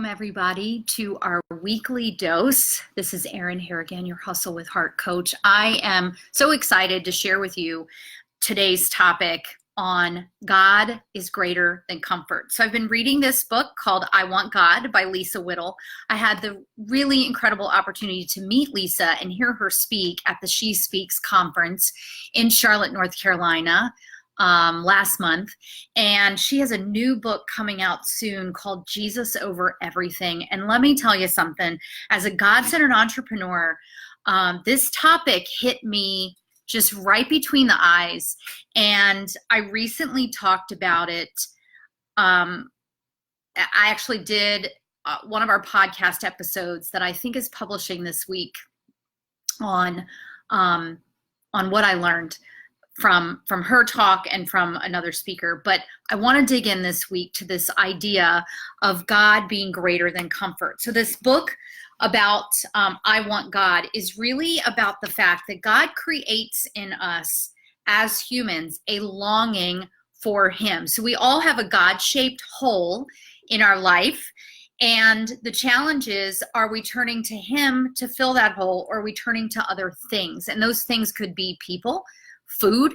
Welcome everybody to our weekly dose. This is Erin Harrigan, your Hustle with Heart coach. I am so excited to share with you today's topic on God is greater than comfort. So I've been reading this book called I Want God by Lisa Whittle. I had the really incredible opportunity to meet Lisa and hear her speak at the She Speaks conference in Charlotte, North Carolina last month. And she has a new book coming out soon called Jesus Over Everything. And let me tell you something, as a God-centered entrepreneur, this topic hit me just right between the eyes. And I recently talked about it. I actually did one of our podcast episodes that I think is publishing this week on what I learned from her talk and from another speaker. But I want to dig in this week to this idea of God being greater than comfort. So this book about I Want God is really about the fact that God creates in us as humans a longing for Him. So we all have a God-shaped hole in our life. And the challenge is, are we turning to Him to fill that hole, or are we turning to other things? And those things could be people, food,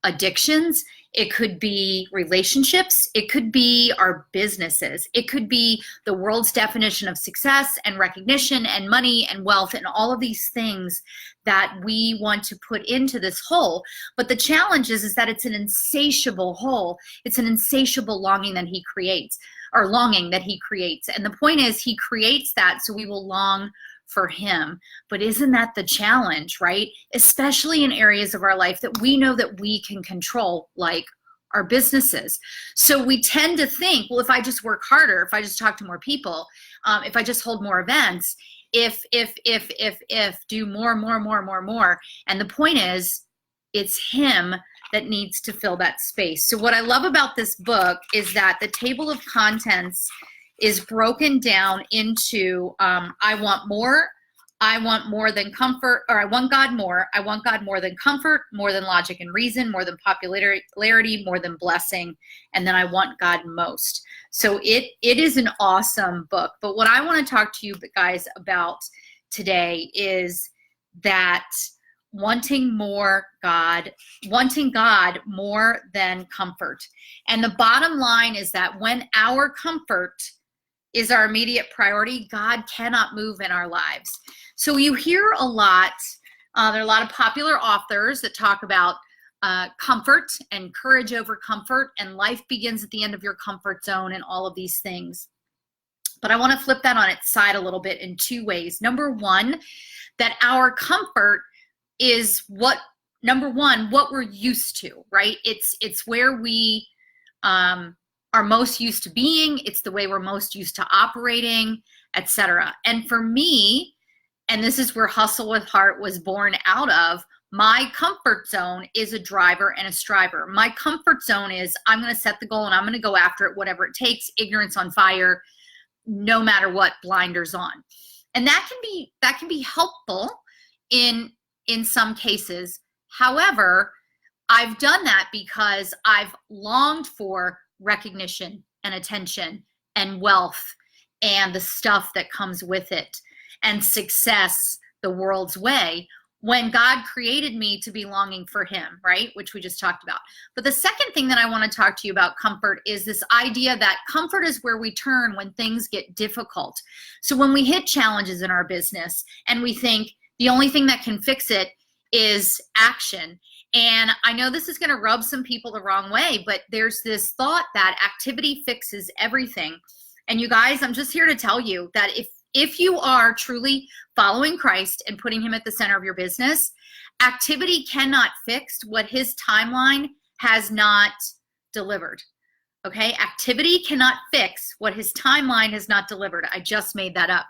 addictions, it could be relationships, it could be our businesses, it could be the world's definition of success and recognition and money and wealth and all of these things that we want to put into this hole. But the challenge is that it's an insatiable hole. It's an insatiable longing that He creates, or longing that He creates. And the point is, He creates that so we will long for Him. But isn't that the challenge, right? Especially in areas of our life that we know that we can control, like our businesses. So we tend to think, well, if I just work harder, if I just talk to more people, if I just hold more events, if do more. And the point is, it's Him that needs to fill that space. So what I love about this book is that the table of contents is broken down into I want more than comfort, or I want God more than comfort, more than logic and reason, more than popularity, more than blessing, and then I want God most. So it is an awesome book. But what I want to talk to you guys about today is that wanting God more than comfort. And the bottom line is that when our comfort is our immediate priority, God cannot move in our lives. So you hear a lot, there are a lot of popular authors that talk about comfort and courage over comfort, and life begins at the end of your comfort zone and all of these things. But I want to flip that on its side a little bit in two ways. Number one, that our comfort is what we're used to, right? It's where we are most used to being. It's the way we're most used to operating, etc. And for me, and this is where Hustle with Heart was born out of, my comfort zone is a driver and a striver. My comfort zone is I'm going to set the goal and I'm going to go after it, whatever it takes, ignorance on fire, no matter what, blinders on. And that can be helpful in some cases. However, I've done that because I've longed for recognition and attention and wealth and the stuff that comes with it, and success the world's way, when God created me to be longing for Him, right? Which we just talked about. But the second thing that I want to talk to you about comfort is this idea that comfort is where we turn when things get difficult. So when we hit challenges in our business and we think the only thing that can fix it is action. And I know this is going to rub some people the wrong way, but there's this thought that activity fixes everything. And you guys, I'm just here to tell you that if you are truly following Christ and putting Him at the center of your business, activity cannot fix what His timeline has not delivered. Okay? Activity cannot fix what His timeline has not delivered. I just made that up.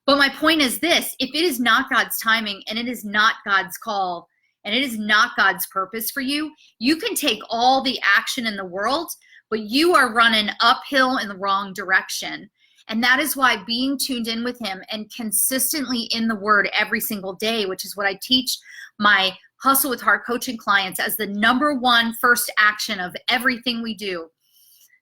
But my point is this: if it is not God's timing and it is not God's call, and it is not God's purpose for you, you can take all the action in the world, but you are running uphill in the wrong direction. And that is why being tuned in with Him and consistently in the Word every single day, which is what I teach my Hustle with Heart coaching clients as the number one first action of everything we do.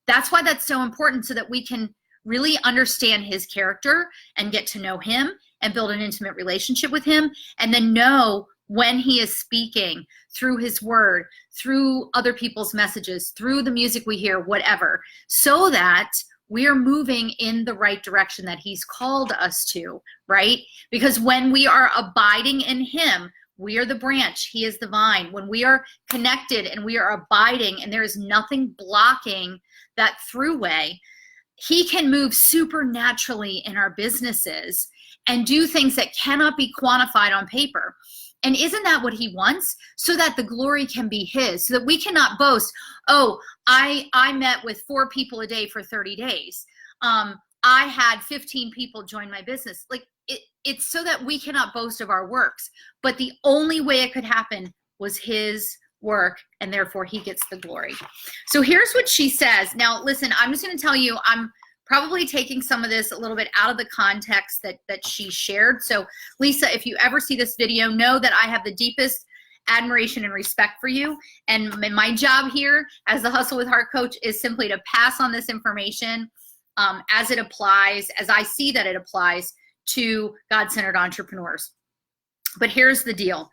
That's why that's so important, so that we can really understand his character and get to know him and build an intimate relationship with him, and then know when he is speaking through his word, through other people's messages, through the music we hear, whatever, so that we are moving in the right direction that he's called us to, right? Because when we are abiding in him, we are the branch, he is the vine. When we are connected and we are abiding and there is nothing blocking that throughway, he can move supernaturally in our businesses and do things that cannot be quantified on paper. And isn't that what he wants? So that the glory can be his, so that we cannot boast, oh, I met with 4 people a day for 30 days. I had 15 people join my business. Like it's so that we cannot boast of our works. But the only way it could happen was his work, and therefore he gets the glory. So here's what she says. Now, listen, I'm just going to tell you, I'm probably taking some of this a little bit out of the context that she shared. So Lisa, if you ever see this video, know that I have the deepest admiration and respect for you. And my job here as the Hustle with Heart coach is simply to pass on this information as it applies, as I see that it applies to God-centered entrepreneurs. But here's the deal.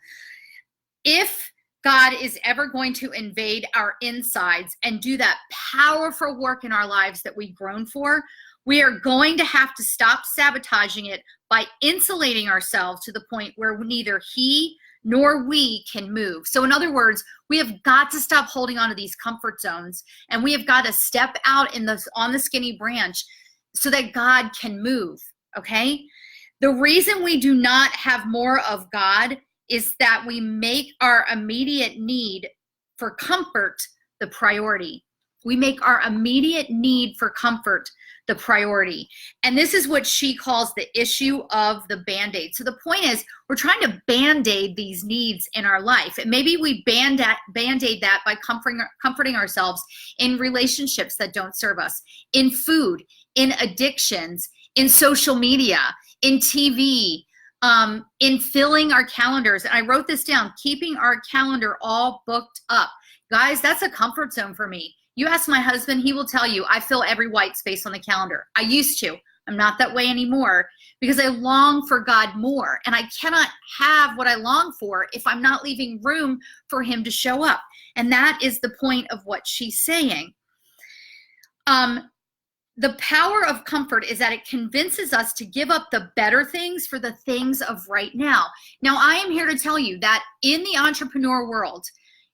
If God is ever going to invade our insides and do that powerful work in our lives that we've grown for, we are going to have to stop sabotaging it by insulating ourselves to the point where neither he nor we can move. So in other words, we have got to stop holding on to these comfort zones, and we have got to step out on the skinny branch so that God can move, okay? The reason we do not have more of God is that we make our immediate need for comfort the priority. We make our immediate need for comfort the priority. And this is what she calls the issue of the Band-Aid. So the point is, we're trying to Band-Aid these needs in our life. And maybe we Band-Aid that by comforting ourselves in relationships that don't serve us, in food, in addictions, in social media, in TV, in filling our calendars. And I wrote this down, keeping our calendar all booked up. Guys, that's a comfort zone for me. You ask my husband, he will tell you, I fill every white space on the calendar. I used to. I'm not that way anymore because I long for God more. And I cannot have what I long for if I'm not leaving room for him to show up. And that is the point of what she's saying. The power of comfort is that it convinces us to give up the better things for the things of right now. Now, I am here to tell you that in the entrepreneur world,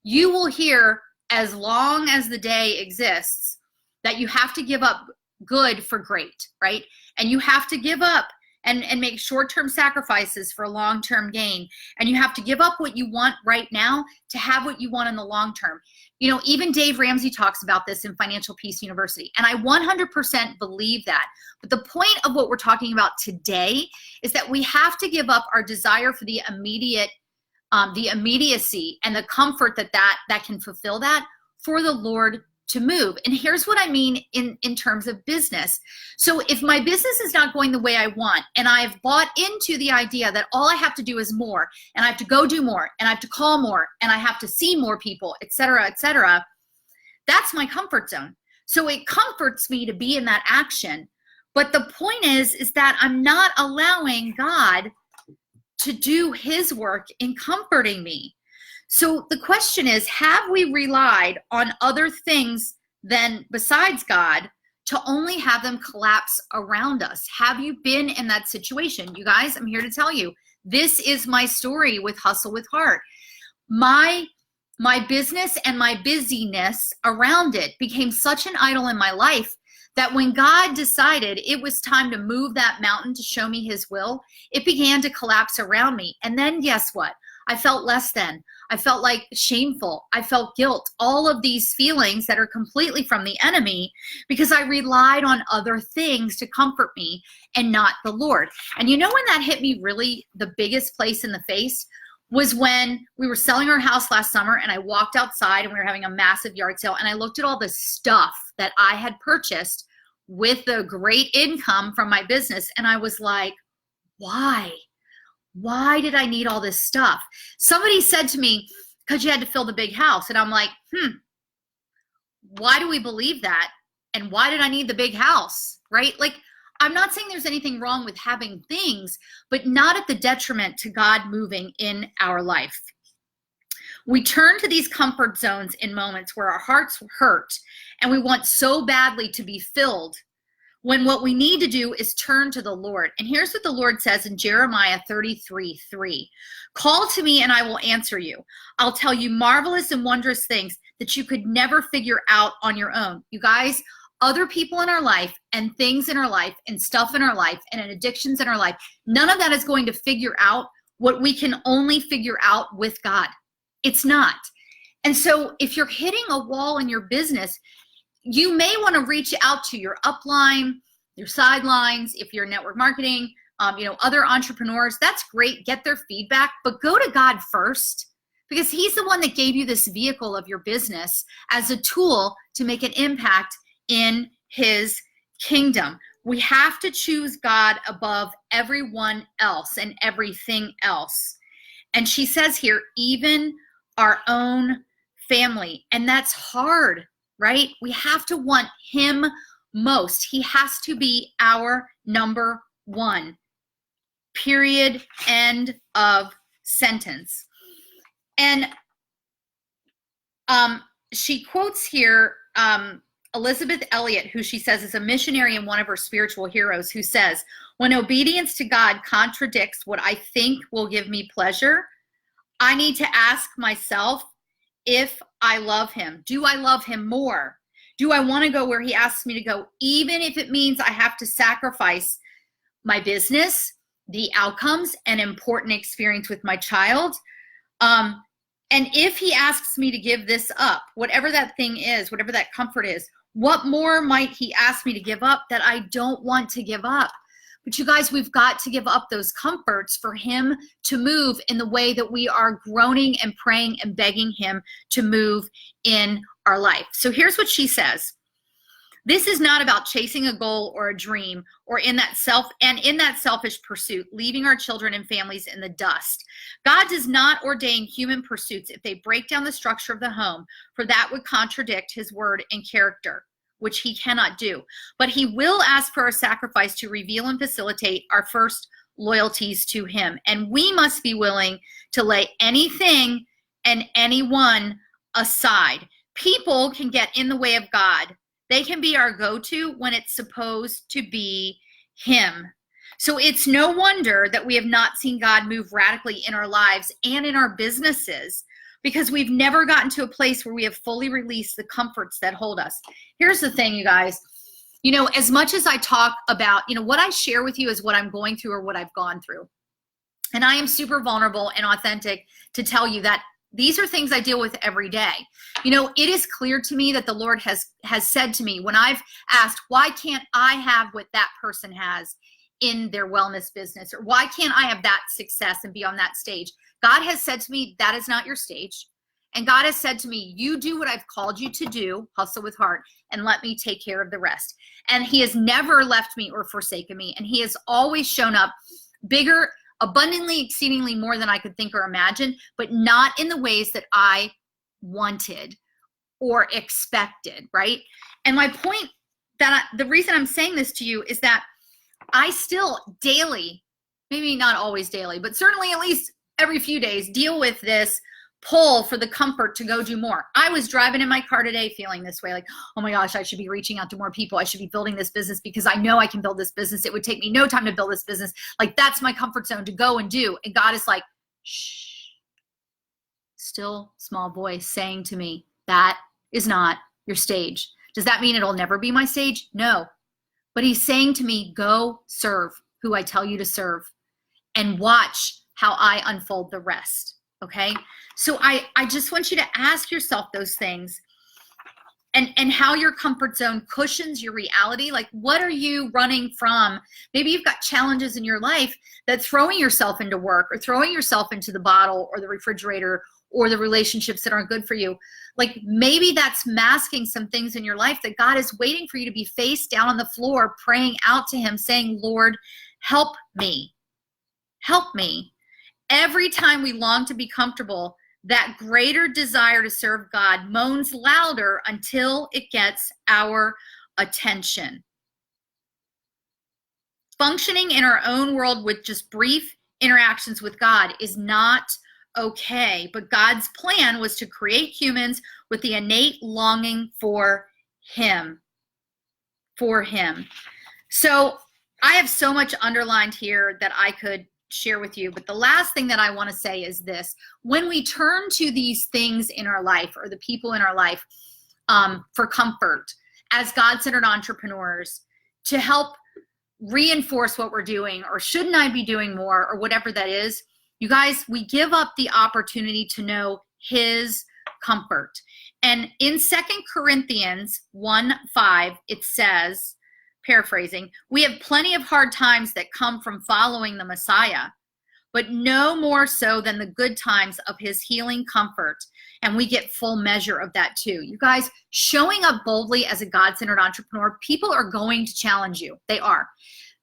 you will hear, as long as the day exists, that you have to give up good for great, right? And you have to give up and make short-term sacrifices for long-term gain. And you have to give up what you want right now to have what you want in the long term. You know, even Dave Ramsey talks about this in Financial Peace University. And I 100% believe that. But the point of what we're talking about today is that we have to give up our desire for the immediate, the immediacy and the comfort that can fulfill that for the Lord to move. And here's what I mean in terms of business. So if my business is not going the way I want, and I've bought into the idea that all I have to do is more, and I have to go do more, and I have to call more, and I have to see more people, et cetera, that's my comfort zone. So it comforts me to be in that action. But the point is that I'm not allowing God to do his work in comforting me. So the question is, have we relied on other things than besides God to only have them collapse around us? Have you been in that situation? You guys, I'm here to tell you, this is my story with Hustle with Heart. My business and my busyness around it became such an idol in my life that when God decided it was time to move that mountain to show me his will, it began to collapse around me. And then guess what? I felt less than. I felt like shameful. I felt guilt. All of these feelings that are completely from the enemy because I relied on other things to comfort me and not the Lord. And you know when that hit me really the biggest place in the face was when we were selling our house last summer and I walked outside and we were having a massive yard sale and I looked at all the stuff that I had purchased with the great income from my business and I was like, why? Why did I need all this stuff? Somebody said to me, because you had to fill the big house. And I'm like, why do we believe that? And why did I need the big house? right? Like, I'm not saying there's anything wrong with having things, but not at the detriment to God moving in our life. We turn to these comfort zones in moments where our hearts hurt and we want so badly to be filled, when what we need to do is turn to the Lord. And here's what the Lord says in Jeremiah 33:3. Call to me and I will answer you. I'll tell you marvelous and wondrous things that you could never figure out on your own. You guys, other people in our life and things in our life and stuff in our life and addictions in our life, none of that is going to figure out what we can only figure out with God. It's not. And so if you're hitting a wall in your business, you may want to reach out to your upline, your sidelines. If you're network marketing, other entrepreneurs, that's great. Get their feedback, but go to God first, because he's the one that gave you this vehicle of your business as a tool to make an impact in his kingdom. We have to choose God above everyone else and everything else. And she says here, even our own family. And that's hard, right? We have to want him most. He has to be our number one. Period. End of sentence. And she quotes here Elizabeth Elliot, who she says is a missionary and one of her spiritual heroes, who says, when obedience to God contradicts what I think will give me pleasure, I need to ask myself if I love him. Do I love him more? Do I want to go where he asks me to go, even if it means I have to sacrifice my business, the outcomes, and important experience with my child? And if he asks me to give this up, whatever that thing is, whatever that comfort is, what more might he ask me to give up that I don't want to give up? But you guys, we've got to give up those comforts for him to move in the way that we are groaning and praying and begging him to move in our life. So here's what she says. This is not about chasing a goal or a dream or in that selfish pursuit, leaving our children and families in the dust. God does not ordain human pursuits if they break down the structure of the home, for that would contradict his word and character, which he cannot do. But he will ask for a sacrifice to reveal and facilitate our first loyalties to him. And we must be willing to lay anything and anyone aside. People can get in the way of God. They can be our go-to when it's supposed to be him. So it's no wonder that we have not seen God move radically in our lives and in our businesses, because we've never gotten to a place where we have fully released the comforts that hold us. Here's the thing, you guys. As much as I talk about, what I share with you is what I'm going through or what I've gone through. And I am super vulnerable and authentic to tell you that these are things I deal with every day. It is clear to me that the Lord has said to me when I've asked, why can't I have what that person has in their wellness business? Or why can't I have that success and be on that stage? God has said to me, that is not your stage. And God has said to me, you do what I've called you to do, hustle with heart, and let me take care of the rest. And he has never left me or forsaken me. And he has always shown up bigger, abundantly, exceedingly more than I could think or imagine, but not in the ways that I wanted or expected, right? And my point the reason I'm saying this to you is that I still daily, maybe not always daily, but certainly at least every few days, deal with this pull for the comfort to go do more. I was driving in my car today feeling this way, like, oh my gosh, I should be reaching out to more people. I should be building this business because I know I can build this business. It would take me no time to build this business. Like, that's my comfort zone to go and do. And God is like, shh, still small voice saying to me, that is not your stage. Does that mean it'll never be my stage? No. But he's saying to me, go serve who I tell you to serve and watch how I unfold the rest. Okay. So I just want you to ask yourself those things and how your comfort zone cushions your reality. Like, what are you running from? Maybe you've got challenges in your life that throwing yourself into work or throwing yourself into the bottle or the refrigerator or the relationships that aren't good for you. Like, maybe that's masking some things in your life that God is waiting for you to be face down on the floor, praying out to him, saying, Lord, help me. Help me. Every time we long to be comfortable, that greater desire to serve God moans louder until it gets our attention. Functioning in our own world with just brief interactions with God is not okay. But God's plan was to create humans with the innate longing for Him. For Him. So I have so much underlined here that I could share with you. But the last thing that I want to say is this. When we turn to these things in our life or the people in our life for comfort as God-centered entrepreneurs to help reinforce what we're doing, or shouldn't I be doing more, or whatever that is, you guys, we give up the opportunity to know His comfort. And in 2 Corinthians 1:5, it says, paraphrasing, we have plenty of hard times that come from following the Messiah, but no more so than the good times of His healing comfort. And we get full measure of that too. You guys, showing up boldly as a God-centered entrepreneur, people are going to challenge you. They are.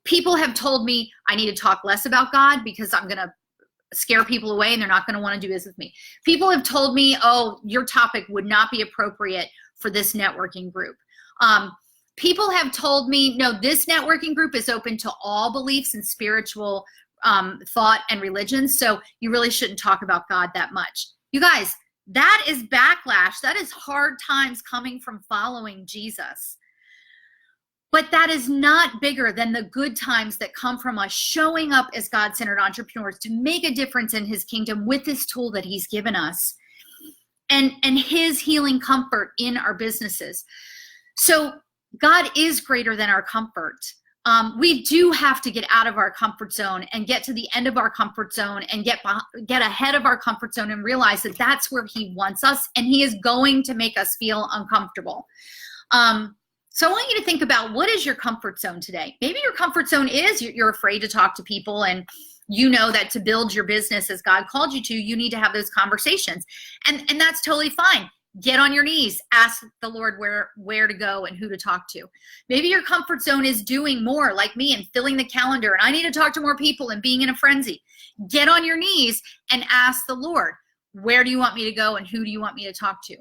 People have told me I need to talk less about God because I'm going to scare people away and they're not going to want to do this with me. People have told me, oh, your topic would not be appropriate for this networking group. People have told me, no, this networking group is open to all beliefs and spiritual thought and religion, so you really shouldn't talk about God that much. You guys, that is backlash. That is hard times coming from following Jesus. But that is not bigger than the good times that come from us showing up as God-centered entrepreneurs to make a difference in His kingdom with this tool that He's given us and His healing comfort in our businesses. So God is greater than our comfort. We do have to get out of our comfort zone and get to the end of our comfort zone and get ahead of our comfort zone and realize that that's where He wants us, and He is going to make us feel uncomfortable. So I want you to think about, what is your comfort zone today? Maybe your comfort zone is you're afraid to talk to people, and you know that to build your business as God called you to, you need to have those conversations. And that's totally fine. Get on your knees, ask the Lord where to go and who to talk to. Maybe your comfort zone is doing more like me and filling the calendar, and I need to talk to more people and being in a frenzy. Get on your knees and ask the Lord, where do you want me to go and who do you want me to talk to?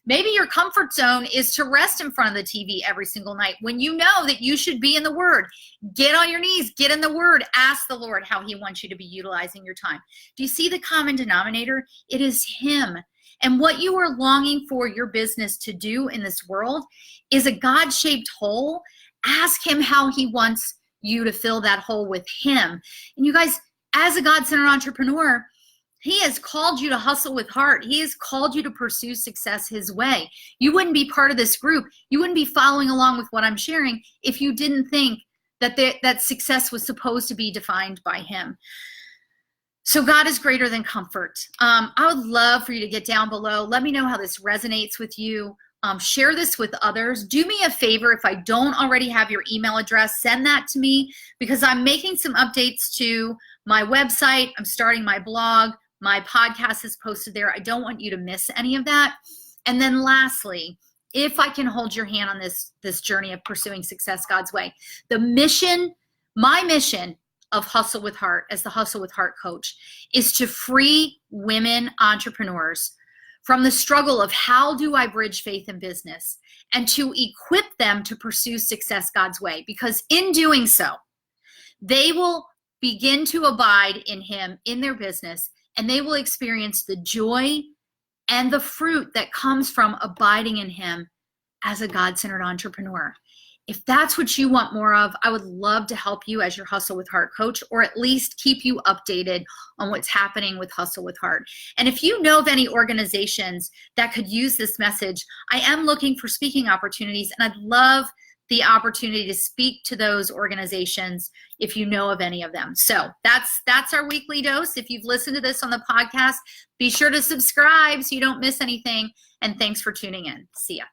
Maybe your comfort zone is to rest in front of the TV every single night when you know that you should be in the Word. Get on your knees, get in the Word, ask the Lord how He wants you to be utilizing your time. Do you see the common denominator? It is Him. And what you are longing for your business to do in this world is a God-shaped hole. Ask Him how He wants you to fill that hole with Him. And you guys, as a God-centered entrepreneur, He has called you to hustle with heart. He has called you to pursue success His way. You wouldn't be part of this group. You wouldn't be following along with what I'm sharing if you didn't think that that success was supposed to be defined by Him. So God is greater than comfort. I would love for you to get down below. Let me know how this resonates with you. Share this with others. Do me a favor, if I don't already have your email address, send that to me, because I'm making some updates to my website. I'm starting my blog. My podcast is posted there. I don't want you to miss any of that. And then lastly, if I can hold your hand on this journey of pursuing success God's way, my mission of Hustle with Heart as the Hustle with Heart coach is to free women entrepreneurs from the struggle of how do I bridge faith and business, and to equip them to pursue success God's way, because in doing so, they will begin to abide in Him in their business, and they will experience the joy and the fruit that comes from abiding in Him as a God-centered entrepreneur. If that's what you want more of, I would love to help you as your Hustle with Heart coach, or at least keep you updated on what's happening with Hustle with Heart. And if you know of any organizations that could use this message, I am looking for speaking opportunities, and I'd love the opportunity to speak to those organizations if you know of any of them. So that's our weekly dose. If you've listened to this on the podcast, be sure to subscribe so you don't miss anything. And thanks for tuning in. See ya.